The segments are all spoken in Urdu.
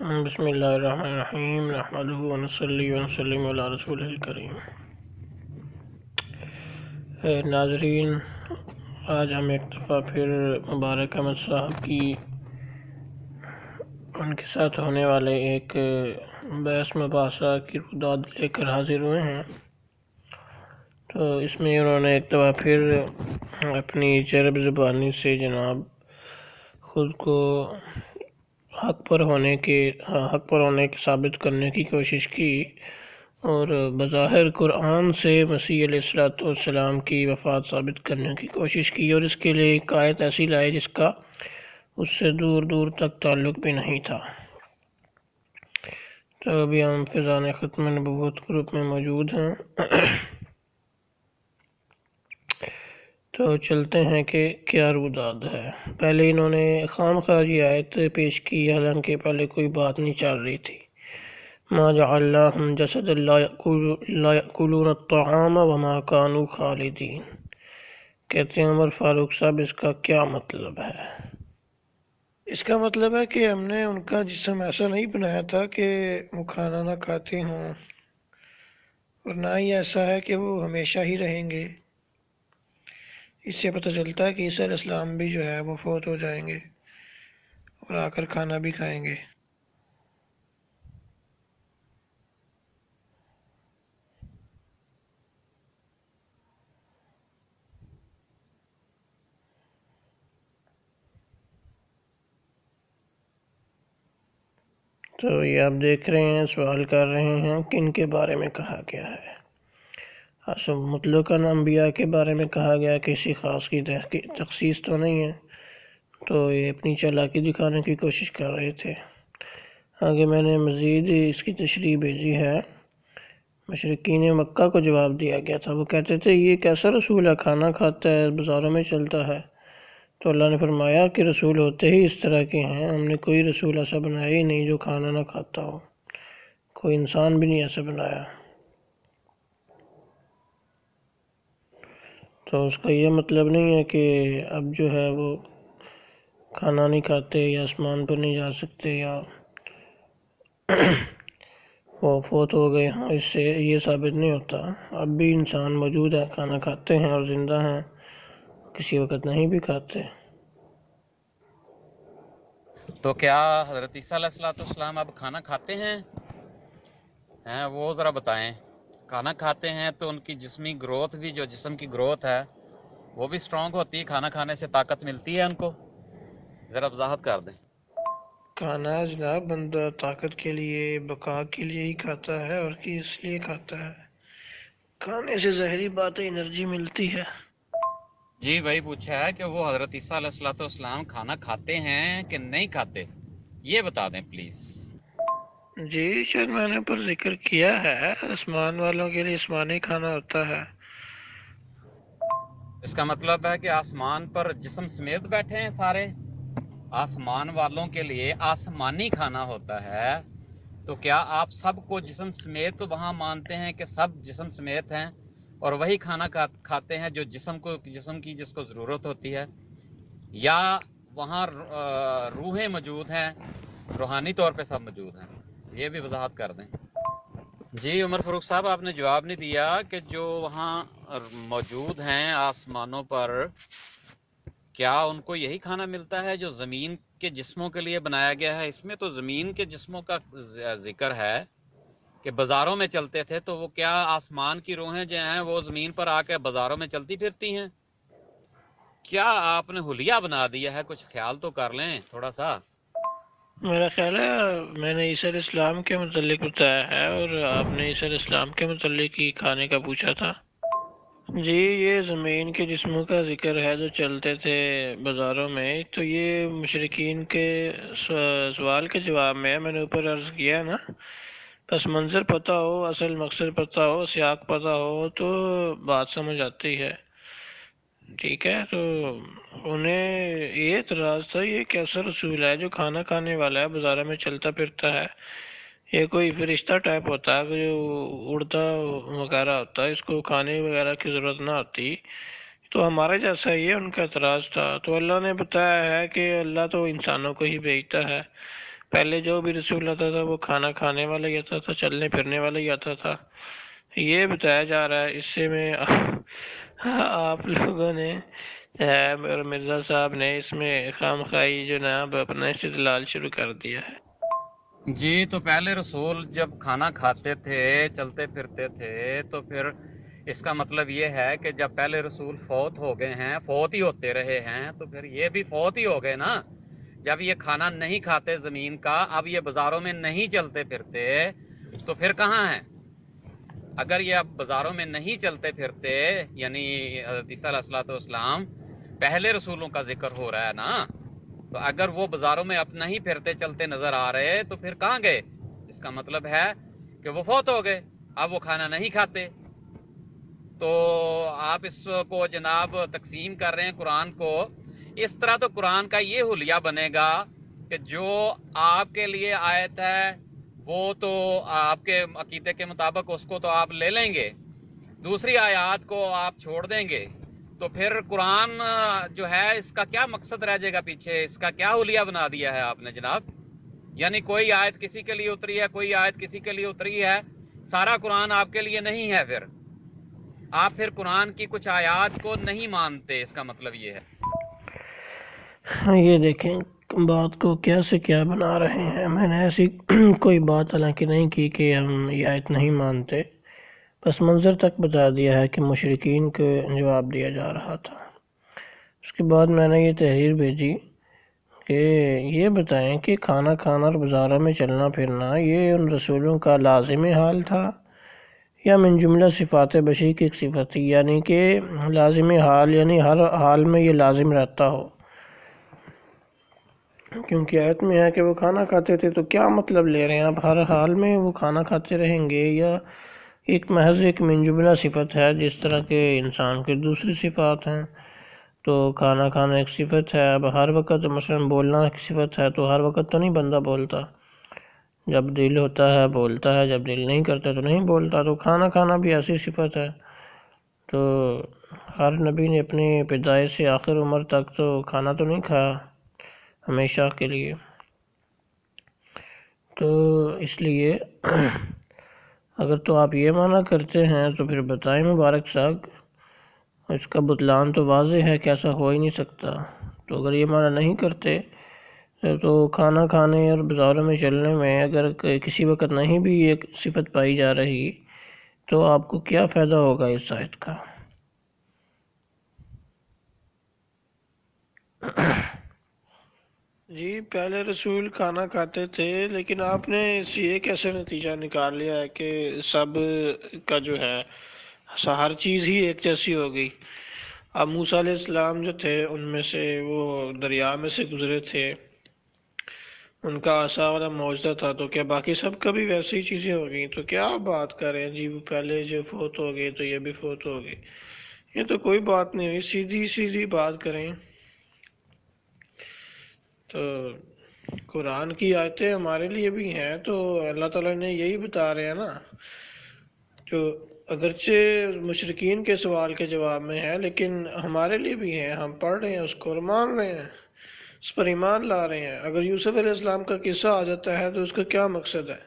بسم اللہ الرحمن الرحیم نحمدہ ونصلی ونسلم علی رسول الکریم۔ ناظرین، آج ہم ایک دفعہ پھر مبارک احمد صاحب کی ان کے ساتھ ہونے والے ایک بحث مباحثہ کی رداد لے کر حاضر ہوئے ہیں۔ تو اس میں انہوں نے ایک دفعہ پھر اپنی چرب زبانی سے جناب خود کو حق پر ہونے کے ثابت کرنے کی کوشش کی، اور بظاہر قرآن سے مسیح علیہ السلام کی وفات ثابت کرنے کی کوشش کی، اور اس کے لیے ایک آیت ایسی لائے جس کا اس سے دور دور تک تعلق بھی نہیں تھا۔ تو ابھی ہم فیضان ختم نبوت گروپ میں موجود ہیں۔ تو چلتے ہیں کہ کیا روداد ہے۔ پہلے انہوں نے خام خواہ آیت پیش کی، حالانکہ پہلے کوئی بات نہیں چل رہی تھی۔ ما جعلناہم جسد لا یأکلون الطعام وما کانوا خالدین۔ کہتے ہیں عمر فاروق صاحب، اس کا کیا مطلب ہے؟ اس کا مطلب ہے کہ ہم نے ان کا جسم ایسا نہیں بنایا تھا کہ وہ کھانا نہ کھاتے ہوں، اور نہ ہی ایسا ہے کہ وہ ہمیشہ ہی رہیں گے۔ اس سے پتہ چلتا ہے کہ عیسیٰ علیہ السلام بھی جو ہے وہ فوت ہو جائیں گے اور آ کر کھانا بھی کھائیں گے۔ تو یہ آپ دیکھ رہے ہیں، سوال کر رہے ہیں کن کے بارے میں کہا گیا ہے۔ مطلقاً انبیاء کے بارے میں کہا گیا، کسی خاص کی تخصیص تو نہیں ہے۔ تو یہ اپنی چالاکی دکھانے کی کوشش کر رہے تھے۔ آگے میں نے مزید اس کی تشریح بھیجی ہے۔ مشرکین مکہ کو جواب دیا گیا تھا، وہ کہتے تھے یہ کیسا رسول ہے، کھانا کھاتا ہے، بازاروں میں چلتا ہے۔ تو اللہ نے فرمایا کہ رسول ہوتے ہی اس طرح کے ہیں، ہم نے کوئی رسول ایسا بنایا ہی نہیں جو کھانا نہ کھاتا ہو، کوئی انسان بھی نہیں ایسا بنایا۔ تو اس کا یہ مطلب نہیں ہے کہ اب جو ہے وہ کھانا نہیں کھاتے یا آسمان پر نہیں جا سکتے یا وہ فوت ہو گئے ہاں، اس سے یہ ثابت نہیں ہوتا۔ اب بھی انسان موجود ہے، کھانا کھاتے ہیں اور زندہ ہیں، کسی وقت نہیں بھی کھاتے۔ تو کیا حضرت عیسیٰ علیہ السلام اب کھانا کھاتے ہیں؟ وہ ذرا بتائیں۔ کھانا کھاتے ہیں تو ان کی جسمی گروتھ بھی، جو جسم کی گروتھ ہے وہ بھی سٹرونگ ہوتی ہے، کھانا کھانے سے طاقت ملتی ہے ان کو؟ ذرا وضاحت کر دیں۔ کھانا جناب بندہ طاقت کے لیے، بقا کے لیے ہی کھاتا ہے، اور کس لیے کھاتا ہے؟ کھانے سے ظاہری بات ہے انرجی ملتی ہے۔ جی وہی پوچھا ہے کہ وہ حضرت عیسیٰ علیہ السلام کھانا کھاتے ہیں کہ نہیں کھاتے، یہ بتا دیں پلیز۔ جی شاید میں نے پر ذکر کیا ہے، آسمان والوں کے لیے آسمانی کھانا ہوتا ہے۔ اس کا مطلب ہے کہ آسمان پر جسم سمیت بیٹھے ہیں سارے، آسمان والوں کے لیے آسمانی کھانا ہوتا ہے، تو کیا آپ سب کو جسم سمیت وہاں مانتے ہیں کہ سب جسم سمیت ہیں اور وہی کھانا کھاتے ہیں جو جسم کی جس کو ضرورت ہوتی ہے، یا وہاں روحیں موجود ہیں، روحانی طور پہ سب موجود ہیں؟ یہ بھی وضاحت کر دیں۔ جی عمر فاروق صاحب، آپ نے جواب نہیں دیا کہ جو وہاں موجود ہیں آسمانوں پر، کیا ان کو یہی کھانا ملتا ہے جو زمین کے جسموں کے لیے بنایا گیا ہے؟ اس میں تو زمین کے جسموں کا ذکر ہے کہ بازاروں میں چلتے تھے، تو وہ کیا آسمان کی روحیں جو ہیں وہ زمین پر آ کے بازاروں میں چلتی پھرتی ہیں؟ کیا آپ نے حلیہ بنا دیا ہے؟ کچھ خیال تو کر لیں تھوڑا سا۔ میرا خیال ہے میں نے عیسیٰ علیہ السلام کے متعلق بتایا ہے، اور آپ نے عیسیٰ علیہ السلام کے متعلق ہی کھانے کا پوچھا تھا۔ جی یہ زمین کے جسموں کا ذکر ہے جو چلتے تھے بازاروں میں، تو یہ مشرکین کے سوال کے جواب میں میں نے اوپر عرض کیا نا، پس منظر پتہ ہو، اصل مقصد پتہ ہو، سیاق پتہ ہو تو بات سمجھ آتی ہے۔ ٹھیک ہے، تو انہیں یہ اعتراض تھا یہ کیسا رسول ہے جو کھانا کھانے والا ہے، بازاروں میں چلتا پھرتا ہے، یہ کوئی فرشتہ ٹائپ ہوتا ہے جو اڑتا وغیرہ ہوتا ہے، اس کو کھانے وغیرہ کی ضرورت نہ ہوتی، تو ہمارے جیسا یہ ان کا اعتراض تھا۔ تو اللہ نے بتایا ہے کہ اللہ تو انسانوں کو ہی بھیجتا ہے، پہلے جو بھی رسول آتا تھا وہ کھانا کھانے والا ہی آتا تھا، چلنے پھرنے والا ہی آتا تھا، یہ بتایا جا رہا ہے۔ اس سے میں آپ لوگوں نے اور مرزا صاحب نے اس میں خام خواہی جناب اپنا استدلال شروع کر دیا ہے۔ جی تو پہلے رسول جب کھانا کھاتے تھے، چلتے پھرتے تھے، تو پھر اس کا مطلب یہ ہے کہ جب پہلے رسول فوت ہو گئے ہیں، فوت ہی ہوتے رہے ہیں، تو پھر یہ بھی فوت ہی ہو گئے نا۔ جب یہ کھانا نہیں کھاتے زمین کا، اب یہ بازاروں میں نہیں چلتے پھرتے، تو پھر کہاں ہیں؟ اگر یہ اب بازاروں میں نہیں چلتے پھرتے، یعنی حضرت عیسیٰ علیہ السلام پہلے رسولوں کا ذکر ہو رہا ہے نا، تو اگر وہ بازاروں میں اب نہیں پھرتے چلتے نظر آ رہے تو پھر کہاں گئے؟ اس کا مطلب ہے کہ وہ فوت ہو گئے، اب وہ کھانا نہیں کھاتے۔ تو آپ اس کو جناب تقسیم کر رہے ہیں قرآن کو، اس طرح تو قرآن کا یہ حلیہ بنے گا کہ جو آپ کے لیے آیت ہے وہ تو آپ کے عقیدے کے مطابق اس کو تو آپ لے لیں گے، دوسری آیات کو آپ چھوڑ دیں گے، تو پھر قرآن جو ہے اس کا کیا مقصد رہ جائے گا پیچھے؟ اس کا کیا حلیہ بنا دیا ہے آپ نے جناب؟ یعنی کوئی آیت کسی کے لیے اتری ہے، کوئی آیت کسی کے لیے اتری ہے، سارا قرآن آپ کے لیے نہیں ہے، پھر آپ پھر قرآن کی کچھ آیات کو نہیں مانتے، اس کا مطلب یہ ہے۔ یہ دیکھیں بات کو کیا سے کیا بنا رہے ہیں۔ میں نے ایسی کوئی بات حالانکہ نہیں کی کہ ہم یہ آیت نہیں مانتے، بس منظر تک بتا دیا ہے کہ مشرکین کو جواب دیا جا رہا تھا۔ اس کے بعد میں نے یہ تحریر بھیجی کہ یہ بتائیں کہ کھانا کھانا اور بازاروں میں چلنا پھرنا یہ ان رسولوں کا لازمی حال تھا یا من جملہ صفات بشری کی ایک صفت تھی، یعنی کہ لازمی حال یعنی ہر حال میں یہ لازم رہتا ہو؟ کیونکہ آیت میں ہے کہ وہ کھانا کھاتے تھے، تو کیا مطلب لے رہے ہیں آپ؟ ہر حال میں وہ کھانا کھاتے رہیں گے یا ایک محض ایک من جملہ صفت ہے جس طرح کے انسان کی دوسری صفات ہیں؟ تو کھانا کھانا ایک صفت ہے، اب ہر وقت مثلا بولنا ایک صفت ہے، تو ہر وقت تو نہیں بندہ بولتا، جب دل ہوتا ہے بولتا ہے، جب دل نہیں کرتا تو نہیں بولتا، تو کھانا کھانا بھی ایسی صفت ہے۔ تو ہر نبی نے اپنی پیدائش سے آخر عمر تک تو کھانا تو نہیں کھایا ہمیشہ کے لیے، تو اس لیے اگر تو آپ یہ معنی کرتے ہیں تو پھر بتائیں مبارک صاحب، اس کا بطلان تو واضح ہے کہ ایسا ہو ہی نہیں سکتا۔ تو اگر یہ معنی نہیں کرتے تو کھانا کھانے اور بازاروں میں چلنے میں اگر کسی وقت نہیں بھی ایک صفت پائی جا رہی تو آپ کو کیا فائدہ ہوگا اس آیت کا؟ جی پہلے رسول کھانا کھاتے تھے، لیکن آپ نے اس یہ کیسے نتیجہ نکال لیا ہے کہ سب کا جو ہے ہر چیز ہی ایک جیسی ہو گئی؟ اب موسیٰ علیہ السلام جو تھے ان میں سے وہ دریا میں سے گزرے تھے، ان کا عصا والا معجزہ تھا، تو کیا باقی سب کا بھی ویسے ہی چیزیں ہو گئیں؟ تو کیا بات کر رہے ہیں جی وہ پہلے جو فوت ہو گئے تو یہ بھی فوت ہو گئے؟ یہ تو کوئی بات نہیں ہوئی، سیدھی سیدھی بات کریں تو قرآن کی آیتیں ہمارے لیے بھی ہیں، تو اللہ تعالیٰ نے یہی بتا رہے ہیں نا، جو اگرچہ مشرکین کے سوال کے جواب میں ہے لیکن ہمارے لیے بھی ہیں، ہم پڑھ رہے ہیں اس کو اور مان رہے ہیں، اس پر ایمان لا رہے ہیں۔ اگر یوسف علیہ السلام کا قصہ آ جاتا ہے تو اس کا کیا مقصد ہے؟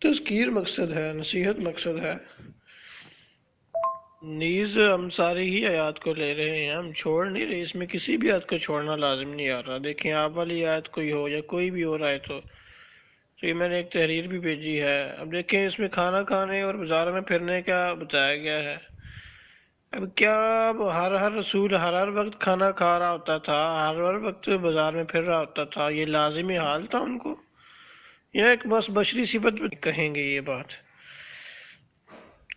تذکیر مقصد ہے، نصیحت مقصد ہے۔ نیز ہم ساری ہی آیات کو لے رہے ہیں، ہم چھوڑ نہیں رہے، اس میں کسی بھی آیت کو چھوڑنا لازم نہیں آ رہا۔ دیکھیں آپ والی آیت کوئی ہو یا کوئی بھی اور آیت ہو، تو یہ میں نے ایک تحریر بھی بھیجی ہے۔ اب دیکھیں اس میں کھانا کھانے اور بازاروں میں پھرنے کا بتایا گیا ہے۔ اب کیا اب ہر رسول ہر وقت کھانا کھا رہا ہوتا تھا، ہر وقت بازار میں پھر رہا ہوتا تھا؟ یہ لازمی حال تھا ان کو، یا ایک بس بشری صفت کہیں گے؟ یہ بات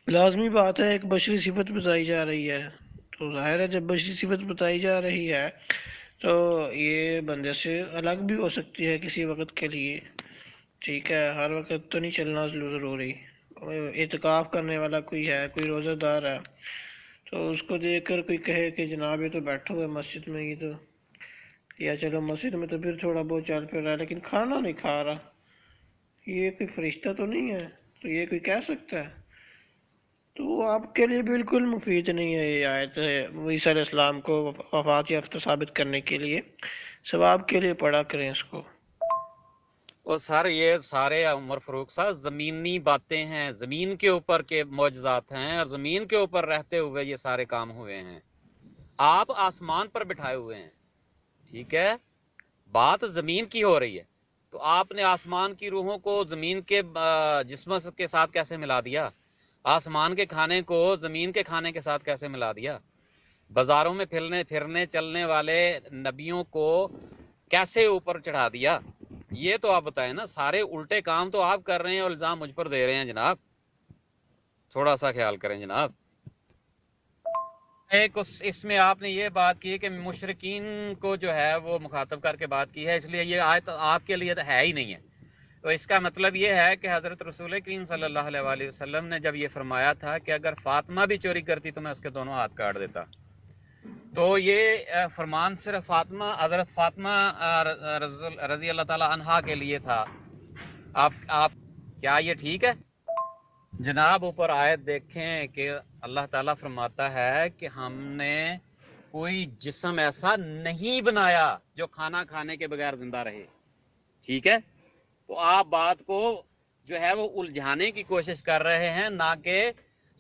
لازمی بات ہے، ایک بشری صفت بتائی جا رہی ہے، تو ظاہر ہے جب بشری صفت بتائی جا رہی ہے تو یہ بندے سے الگ بھی ہو سکتی ہے کسی وقت کے لیے، ٹھیک ہے؟ ہر وقت تو نہیں چلنا ضروری۔ اعتکاف کرنے والا کوئی ہے، کوئی روزہ دار ہے، تو اس کو دیکھ کر کوئی کہے کہ جناب یہ تو بیٹھا ہوا ہے مسجد میں، یہ تو یا چلو مسجد میں تو پھر تھوڑا بہت چل پھر رہا ہے لیکن کھانا نہیں کھا رہا، یہ کوئی فرشتہ تو نہیں ہے، تو یہ کوئی کہہ سکتا ہے؟ تو وہ آپ کے لیے بالکل مفید نہیں ہے یہ آیت ہے عیسیٰ علیہ السلام کو وفات یافتہ ثابت کرنے کے لیے، ثواب کے لیے پڑھا کریں اس کو۔ اور سر یہ سارے عمر فاروق صاحب زمینی باتیں ہیں، زمین کے اوپر کے معجزات ہیں، اور زمین کے اوپر رہتے ہوئے یہ سارے کام ہوئے ہیں. آپ آسمان پر بٹھائے ہوئے ہیں، ٹھیک ہے، بات زمین کی ہو رہی ہے، تو آپ نے آسمان کی روحوں کو زمین کے جسم کے ساتھ کیسے ملا دیا؟ آسمان کے کھانے کو زمین کے کھانے کے ساتھ کیسے ملا دیا؟ بازاروں میں پھرنے چلنے والے نبیوں کو کیسے اوپر چڑھا دیا؟ یہ تو آپ بتائیں نا. سارے الٹے کام تو آپ کر رہے ہیں اور الزام مجھ پر دے رہے ہیں جناب. تھوڑا سا خیال کریں جناب. ایک اس میں آپ نے یہ بات کی کہ مشرکین کو جو ہے وہ مخاطب کر کے بات کی ہے، اس لیے یہ آیت آپ کے لیے تو ہے ہی نہیں ہے. تو اس کا مطلب یہ ہے کہ حضرت رسول کریم صلی اللہ علیہ وسلم نے جب یہ فرمایا تھا کہ اگر فاطمہ بھی چوری کرتی تو میں اس کے دونوں ہاتھ کاٹ دیتا، تو یہ فرمان صرف فاطمہ، حضرت فاطمہ رضی اللہ تعالی عنہا کے لیے تھا. آپ کیا یہ ٹھیک ہے جناب؟ اوپر آیت دیکھیں کہ اللہ تعالیٰ فرماتا ہے کہ ہم نے کوئی جسم ایسا نہیں بنایا جو کھانا کھانے کے بغیر زندہ رہے. ٹھیک ہے، تو آپ بات کو جو ہے وہ الجھانے کی کوشش کر رہے ہیں، نہ کہ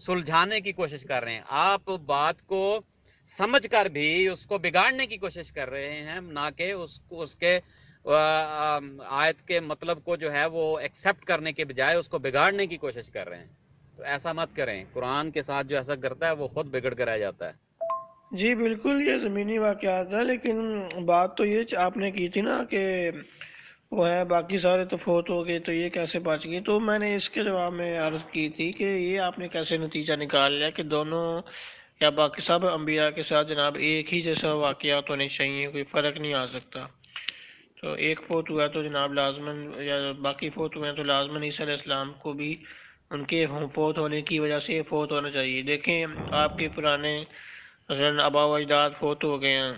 سلجھانے کی کوشش کر رہے ہیں. آپ بات کو سمجھ کر بھی اس کو بگاڑنے کی کوشش کر رہے ہیں، نہ کہ اس کے آیت کے مطلب کو جو ہے وہ ایکسیپٹ کرنے کے بجائے اس کو بگاڑنے کی کوشش کر رہے ہیں. تو ایسا مت کریں. قرآن کے ساتھ جو ایسا کرتا ہے وہ خود بگڑ کر رہ جاتا ہے. جی بالکل، یہ زمینی واقعات ہے، لیکن بات تو یہ آپ نے کی تھی نا کہ وہ ہے باقی سارے تو فوت ہو گئے تو یہ کیسے بچ گئی. تو میں نے اس کے جواب میں عرض کی تھی کہ یہ آپ نے کیسے نتیجہ نکال لیا کہ دونوں یا باقی سب انبیاء کے ساتھ جناب ایک ہی جیسا واقعات ہونے چاہیے، کوئی فرق نہیں آ سکتا. تو ایک فوت ہوا تو جناب لازماً، یا باقی فوت ہوئے ہیں تو لازماً عیسیٰ علیہ السلام کو بھی ان کے فوت ہونے کی وجہ سے فوت ہونا چاہیے. دیکھیں آپ کے پرانے مثلاً آبا و اجداد فوت ہو گئے ہیں،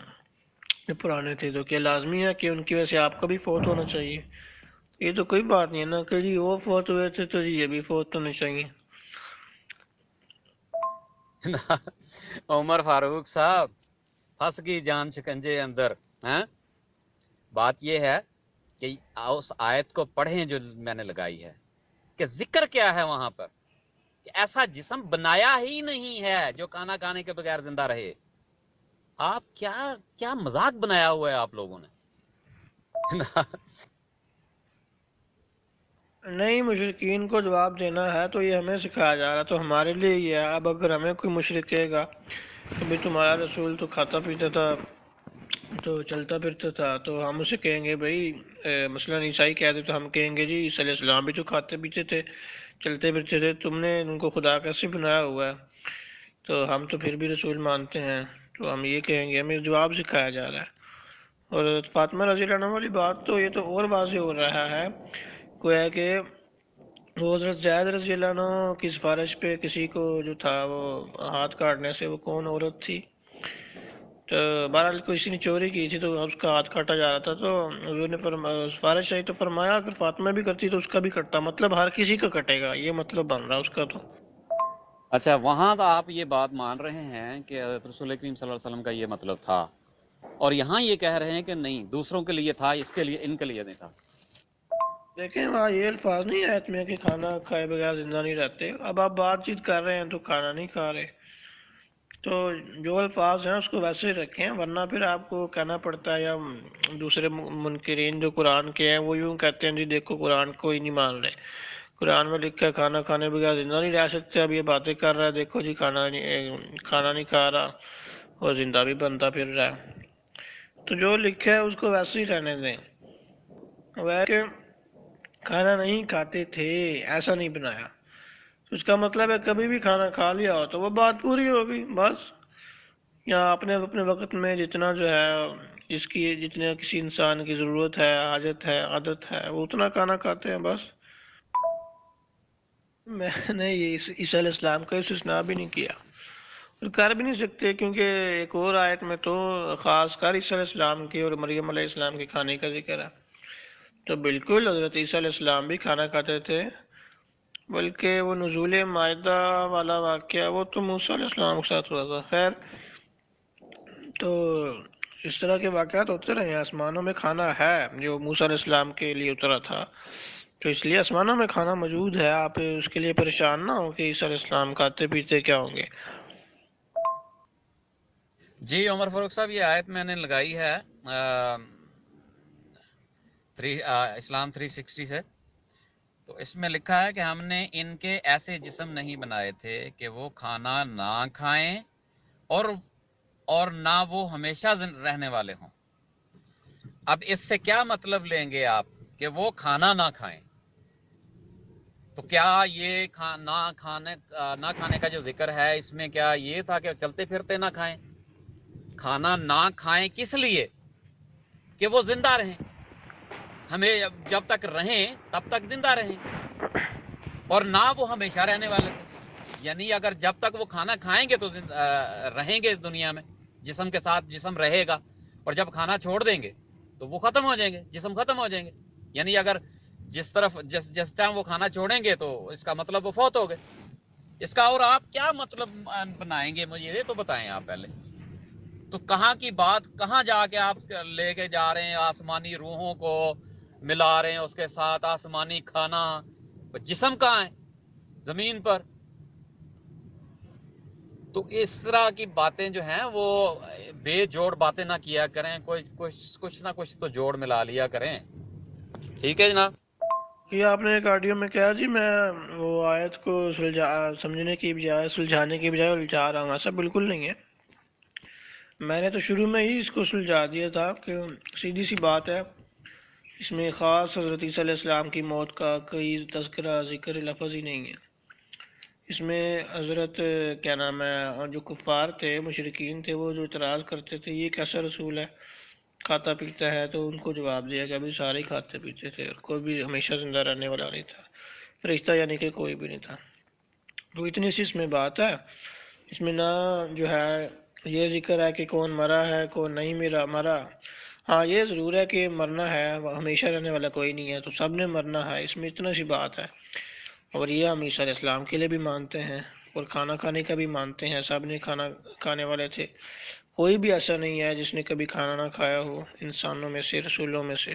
جو پرانے تھے، تو کیا لازمی ہے کہ ان کی وجہ سے آپ کا بھی فوت ہونا چاہیے؟ یہ تو کوئی بات نہیں ہے نا کہ جی وہ فوت ہوئے تھے تو جی یہ بھی فوت ہونے چاہیے. عمر فاروق صاحب پھنس گئی جان شکنجے اندر. بات یہ ہے کہ اس آیت کو پڑھیں جو میں نے لگائی ہے، کہ ذکر کیا ہے وہاں پر کہ ایسا جسم بنایا ہی نہیں ہے جو کھانا کھانے کے بغیر زندہ رہے. آپ کیا مذاق بنایا ہوا ہے آپ لوگوں نے. نہیں، مشرکین کو جواب دینا ہے تو یہ ہمیں سکھایا جا رہا، تو ہمارے لیے یہ ہے. اب اگر ہمیں کوئی مشرک کہے گا کہ بھئی تمہارا رسول تو کھاتا پیتا تھا، تو چلتا پھرتا تھا، تو ہم اسے کہیں گے بھئی مثلا عیسائی کہتے تو ہم کہیں گے جی عیسیٰ علیہ السلام بھی تو کھاتے پیتے تھے، چلتے پھرتے تھے، تم نے ان کو خدا کیسے بنایا ہوا ہے؟ تو ہم تو پھر بھی رسول مانتے ہیں. تو ہم یہ کہیں گے، ہمیں جواب سکھایا جا رہا ہے. اور فاطمہ رضی اللہ عنہ والی بات تو یہ تو اور واضح ہو رہا ہے، گویا کہ وہ حضرت زید رضی اللہ عنہ کی سفارش پہ کسی کو جو تھا وہ ہاتھ کاٹنے سے، وہ کون عورت تھی، تو بہرحال کسی نے چوری کی تھی تو اس کا ہاتھ کاٹا جا رہا تھا، تو حضور نے سفارش آئی تو فرمایا اگر فاطمہ بھی کرتی تو اس کا بھی کٹتا، مطلب ہر کسی کا کٹے گا، یہ مطلب بن رہا اس کا. تو اچھا، وہاں تو آپ یہ بات مان رہے ہیں کہ رسول کریم صلی اللہ علیہ وسلم کا یہ مطلب تھا، اور یہاں یہ کہہ رہے ہیں کہ نہیں، دوسروں کے لیے تھا، اس کے لیے، ان کے لیے نہیں تھا. دیکھیں وہاں یہ الفاظ نہیں آیت میں کہ کھانا کھائے بغیر زندہ نہیں رہتے. اب آپ بات چیت کر رہے ہیں تو کھانا نہیں کھا رہے، تو جو الفاظ ہیں اس کو ویسے ہی رکھیں، ورنہ پھر آپ کو کہنا پڑتا ہے، یا دوسرے منکرین جو قرآن کے ہیں وہ یوں کہتے ہیں جی دیکھو قرآن کوئی نہیں مان رہے، قرآن میں لکھا ہے کھانا کھانے بغیر زندہ نہیں رہ سکتے، اب یہ باتیں کر رہا ہے، دیکھو جی کھانا نہیں کھا رہا اور زندہ بھی بنتا پھر رہا ہے. تو جو لکھا ہے اس کو ویسے ہی رہنے دیں. کہ کھانا نہیں کھاتے تھے ایسا نہیں بنایا، تو اس کا مطلب ہے کبھی بھی کھانا کھا لیا ہو تو وہ بات پوری ہوگی بس. یا اپنے وقت میں جتنا جو ہے جتنے کسی انسان کی ضرورت ہے، حاجت ہے، عادت ہے، وہ اتنا کھانا کھاتے ہیں بس. میں نے یہ عیسیٰ علیہ السلام کا استثناء بھی نہیں کیا اور کر بھی نہیں سکتے، کیونکہ ایک اور آیت میں تو خاص کر عیسیٰ علیہ السلام کی اور مریم علیہ السلام کے کھانے کا ذکر ہے. تو بالکل حضرت عیسیٰ علیہ السلام بھی کھانا کھاتے تھے، بلکہ وہ نزول مائدہ والا واقعہ وہ تو موسیٰ علیہ السلام کے ساتھ ہوا تھا. خیر، تو اس طرح کے واقعات ہوتے رہے ہیں. آسمانوں میں کھانا ہے جو موسیٰ علیہ السلام کے لیے اترا تھا، تو اس لیے آسمانوں میں کھانا موجود ہے. آپ اس کے لیے پریشان نہ ہو کہ عیسیٰ علیہ السلام کھاتے پیتے کیا ہوں گے. جی عمر فاروق صاحب، یہ آیت میں نے لگائی ہے اسلام 360 سے. تو اس میں لکھا ہے کہ ہم نے ان کے ایسے جسم نہیں بنائے تھے کہ وہ کھانا نہ کھائیں اور نہ وہ ہمیشہ رہنے والے ہوں. اب اس سے کیا مطلب لیں گے آپ کہ وہ کھانا نہ کھائیں؟ تو کیا یہ نہ کھانے کا جو ذکر ہے اس میں کیا یہ تھا کہ چلتے پھرتے نہ کھائیں؟ کھانا نہ کھائیں کس لیے؟ کہ وہ زندہ رہیں، ہمیں جب تک رہیں تب تک زندہ رہیں، اور نہ وہ ہمیشہ رہنے والے تھے. یعنی اگر جب تک وہ کھانا کھائیں گے تو رہیں گے اس دنیا میں، جسم کے ساتھ جسم رہے گا، اور جب کھانا چھوڑ دیں گے تو وہ ختم ہو جائیں گے، جسم ختم ہو جائیں گے. یعنی اگر جس ٹائم وہ کھانا چھوڑیں گے تو اس کا مطلب وہ فوت ہو گئے. اس کا اور آپ کیا مطلب بنائیں گے؟ مجھے یہ تو بتائیں آپ پہلے. تو کہاں کی بات کہاں جا کے آپ لے کے جا رہے ہیں؟ آسمانی روحوں کو ملا رہے ہیں اس کے ساتھ آسمانی کھانا. جسم کہاں ہے؟ زمین پر. تو اس طرح کی باتیں جو ہیں وہ بے جوڑ باتیں نہ کیا کریں، کچھ نہ کچھ تو جوڑ ملا لیا کریں. ٹھیک ہے جناب. یہ آپ نے ایک آڈیو میں کہا جی میں وہ آیت کو سمجھنے کی بجائے سلجھانے کی بجائے الجھا رہا ہوں. ایسا بالکل نہیں ہے. میں نے تو شروع میں ہی اس کو سلجھا دیا تھا کہ سیدھی سی بات ہے، اس میں خاص حضرت عیسیٰ علیہ السلام کی موت کا کوئی تذکرہ ذکر لفظ ہی نہیں ہے. اس میں حضرت کیا نام ہے جو کفار تھے، مشرکین تھے، وہ جو اعتراض کرتے تھے یہ کیسا رسول ہے کھاتا پیتا ہے، تو ان کو جواب دیا کہ ابھی سارے ہی کھاتے پیتے تھے اور کوئی بھی ہمیشہ زندہ رہنے والا نہیں تھا، فرشتہ یعنی کہ کوئی بھی نہیں تھا. تو اتنی سی اس میں بات ہے. اس میں نہ جو ہے یہ ذکر ہے کہ کون مرا ہے کون نہیں مرا. ہاں یہ ضرور ہے کہ مرنا ہے، ہمیشہ رہنے والا کوئی نہیں ہے، تو سب نے مرنا ہے. اس میں اتنا سی بات ہے. اور یہ ہم عیسیٰ علیہ السلام کے لیے بھی مانتے ہیں اور کھانا کھانے کا بھی مانتے ہیں. سب نے کھانا کھانے والے تھے، کوئی بھی ایسا نہیں ہے جس نے کبھی کھانا نہ کھایا ہو انسانوں میں سے، رسولوں میں سے.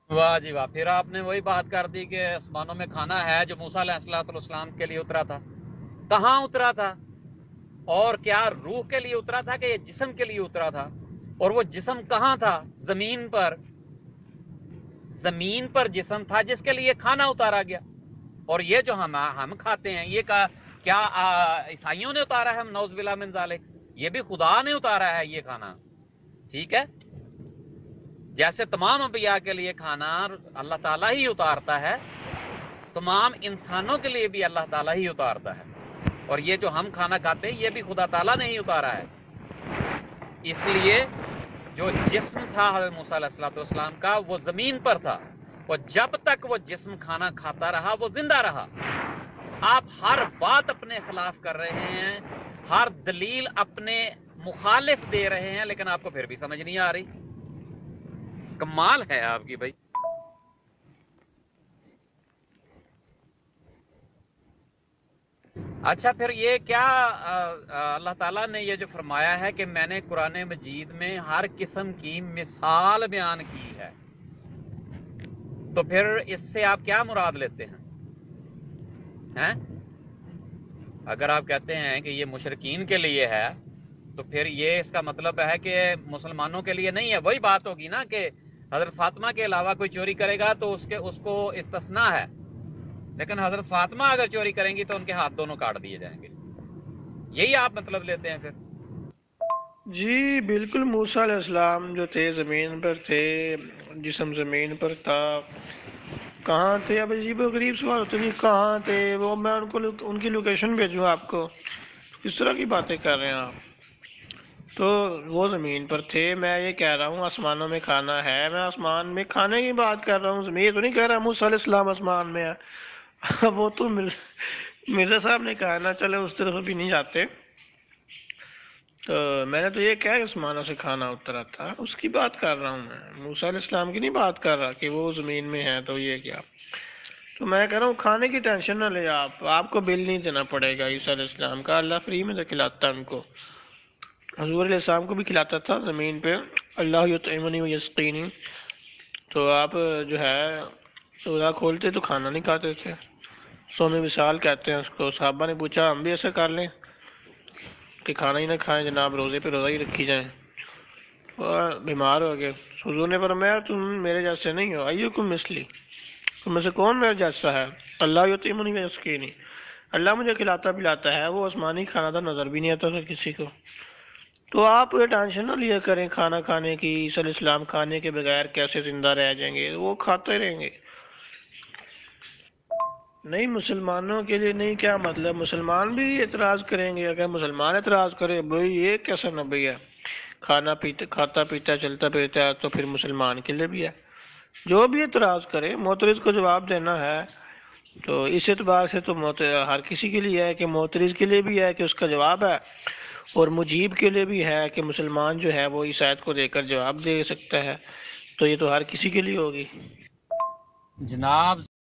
واہ جی واہ، پھر آپ نے وہی بات کر دی کہ آسمانوں میں کھانا ہے جو موسیٰ علیہ السلام کے لیے اترا تھا. کہاں اترا تھا؟ اور کیا روح کے لیے اترا تھا کہ یہ جسم کے لیے اترا تھا؟ اور وہ جسم کہاں تھا؟ زمین پر. زمین پر جسم تھا جس کے لیے کھانا اتارا گیا. اور یہ جو ہم کھاتے ہیں یہ کیا عیسائیوں نے اتارا ہے؟ ہم نعوذ باللہ من ذالک. یہ بھی خدا نے اتارا ہے یہ کھانا. ٹھیک ہے، جیسے تمام انبیاء کے لیے کھانا اللہ تعالیٰ ہی اتارتا ہے، تمام انسانوں کے لیے بھی اللہ تعالیٰ ہی اتارتا ہے. اور یہ جو ہم کھانا کھاتے ہیں یہ بھی خدا تعالیٰ نے ہی اتارا ہے. اس لیے جو جسم تھا حضرت موسیٰ علیہ السلام کا وہ زمین پر تھا، اور جب تک وہ جسم کھانا کھاتا رہا وہ زندہ رہا. آپ ہر بات اپنے خلاف کر رہے ہیں، ہر دلیل اپنے مخالف دے رہے ہیں، لیکن آپ کو پھر بھی سمجھ نہیں آ رہی. کمال ہے آپ کی بھائی. اچھا پھر یہ کیا اللہ تعالیٰ نے یہ جو فرمایا ہے کہ میں نے قرآن مجید میں ہر قسم کی مثال بیان کی ہے، تو پھر اس سے آپ کیا مراد لیتے ہیں؟ اگر آپ کہتے ہیں کہ یہ مشرکین کے لیے ہے تو پھر یہ اس کا مطلب ہے کہ مسلمانوں کے لیے نہیں ہے. وہی بات ہوگی نا کہ حضرت فاطمہ کے علاوہ کوئی چوری کرے گا تو اس کو استثناء ہے، لیکن حضرت فاطمہ اگر چوری کریں گی تو ان کے ہاتھ دونوں کاٹ دیے جائیں گے. یہی آپ مطلب لیتے ہیں پھر؟ جی بالکل. موسیٰ علیہ السلام جو تھے زمین پر تھے، جسم زمین پر تھا. کہاں تھے؟ اب عجیب و غریب سوال ہوتے نہیں کہاں تھے. وہ میں ان کی لوکیشن بھیجوں آپ کو. کس طرح کی باتیں کر رہے ہیں آپ؟ تو وہ زمین پر تھے. میں یہ کہہ رہا ہوں آسمانوں میں کھانا ہے، میں آسمان میں کھانے کی بات کر رہا ہوں. زمین تو نہیں کہہ رہا موسیٰ علیہ السلام آسمان میں ہے. وہ تو مرزا صاحب نے کہا نا، چلے اس طرف بھی نہیں جاتے. تو میں نے تو یہ کہا کہ آسمانوں سے کھانا اترا تھا، اس کی بات کر رہا ہوں. میں موسیٰ علیہ السلام کی نہیں بات کر رہا کہ وہ زمین میں ہے تو یہ کیا. تو میں کہہ رہا ہوں کھانے کی ٹینشن نہ لے آپ کو بل نہیں دینا پڑے گا عیسیٰ علیہ السلام کا. اللہ فری میں تو کھلاتا ہے ان کو. حضور علیہ السلام کو بھی کھلاتا تھا زمین پہ، اللہ یطعمنی و یسقینی، تو آپ جو ہے روزہ کھولتے تو کھانا نہیں کھاتے تھے، سوم وصال کہتے ہیں اس کو۔ صحابہ نے پوچھا ہم بھی ایسا کر لیں کہ کھانا ہی نہ کھائیں جناب، روزے پہ روزہ ہی رکھی جائیں، اور بیمار ہو گئے۔ حضور نے فرمایا تم میرے جیسے نہیں ہو، ایکم مثلی، تم میں سے کون میرے جیسا ہے؟ اللہ یطعمنی و یسقینی، اللہ مجھے کھلاتا پلاتا ہے، وہ آسمانی کھانا تھا، نظر بھی نہیں آتا تھا کسی کو۔ تو آپ یہ ٹینشن نہ لیا کریں کھانا کھانے کی، عیسی علیہ السلام کھانے کے بغیر کیسے زندہ رہ جائیں گے، وہ کھاتے رہیں گے۔ نہیں مسلمانوں کے لیے نہیں، کیا مطلب مسلمان بھی اعتراض کریں گے؟ اگر مسلمان اعتراض کرے بھائی یہ کیسا نبی ہے، کھانا پیتا کھاتا پیتا چلتا پھرتا ہے، تو پھر مسلمان کے لیے بھی ہے۔ جو بھی اعتراض کرے معترض کو جواب دینا ہے، تو اس اعتبار سے تو ہر کسی کے لیے ہے کہ معترض کے لیے بھی ہے کہ اس کا جواب ہے، اور مجیب کے لیے بھی ہے کہ مسلمان جو ہے وہ اس آیت کو دے کر جواب دے سکتا ہے، تو یہ تو ہر کسی کے لیے ہوگی۔ جناب